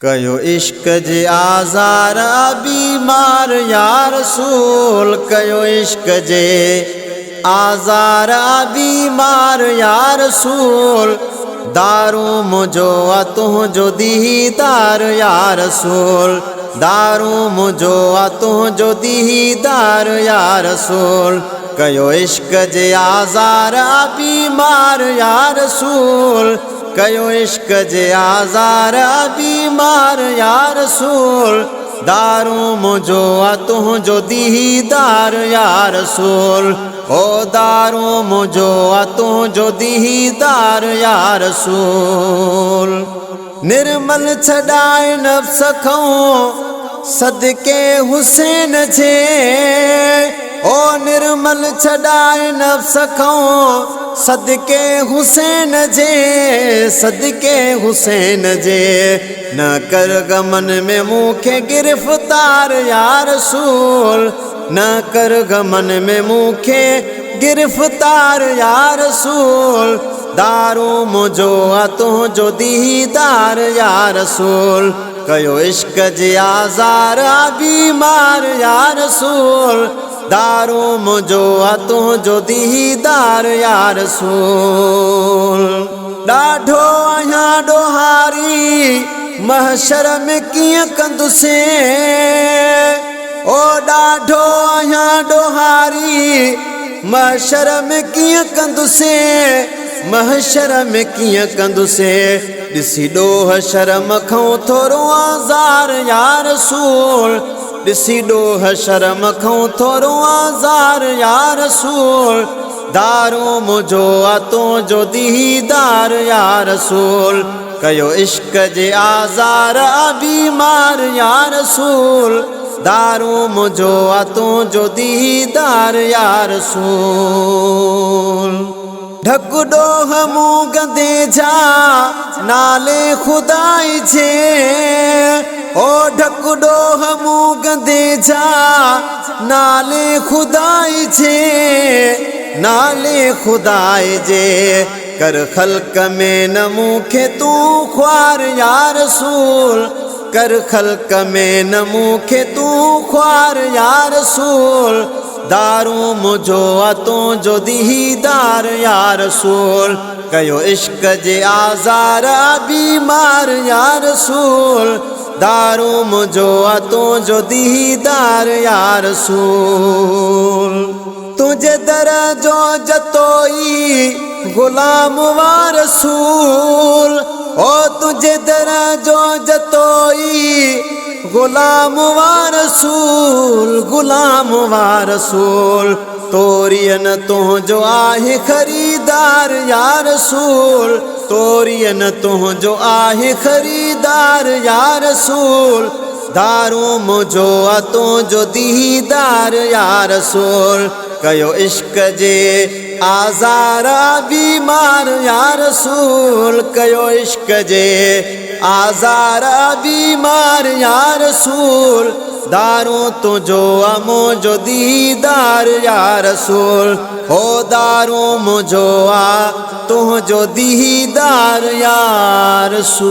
कयो इश्क जे आज़ार बीमार या रसूल, कयो इश्क जे आज़ार बीमार या रसूल, दारू मुझो तुझो दीदार या रसूल, दारू मुझो तुझो दीदार या रसूल, कयो इश्क जे आज़ार बीमार या रसूल, कयो इश्क जे आज़ार बीमार या रसूल, दारू मुझो तुझो दीदार या रसूल, ओ दारू मुझो तुझो दीदार या रसूल। निर्मल छड़ाए नफ्स खऊं सदके हुसैन जे, ओ निर्मल छड़ाए नफ्स खऊं सदके हुसैन जे, सदके हुसैन जे, न कर गमन में मूंखे गिरफ्तार या रसूल, न कर गमन में मूंखे गिरफ्तार या रसूल, दारू मुझो तुझो दीदार या रसूल, कयो इश्क जे आज़ार बीमार या रसूल, दारू मुझो तुझो दीदार या रसूल। ॾाढो आहियां ॾोहारी महशर में कीअं कंदुसे, ओ ॾाढो आहियां ॾोहारी महशर में कीअं कंदुसे, महशर में कीअं कंदुसे, ॾिसी ॾोह शर्म खऊं थोरो आज़ार या रसूल, ॾिसी ॾोह शर्म खऊं थोरो आज़ार या रसूल, दारू मुझो तुझो दीदार या रसूल, कयो इश्क जे आज़ार बीमार या रसूल, दारू मुझो तुझो दीदार या रसूल। ढक ॾोह मूं गंदे जा नाले खुदाई जे, ओ ढक ॾोह मूं गंदे जा नाले खुदाई जे, नाले खुदाई जे, कर खल्क में न मूंखे तूं ख्वार या रसूल, कर खल्क में न मूंखे तूं ख्वार या रसूल, दारू मुझो तुझो दीदार या रसूल, कयो इश्क जे आज़ार बीमार या रसूल, दारू मुझो तुझो दीदार या रसूल। तुझे दर जो जतोई गुलाम वा रसूल, ओ तुझे दर जो जतोई गुलाम वा रसूल, गुलाम वा रसूल, तोरियन तुझो आहे खरीदार या रसूल, तोरियन तुझो आहे खरीदार या रसूल, दारू मुझो तुझो दीदार या रसूल, कयो इश्क जे आज़ार बीमार या रसूल, कयो इश्क जे आज़ार बीमार या रसूल, दारू तुझो मुझो दीदार या रसूल, हो दारू मुझो तुझो दीदार या रसूल।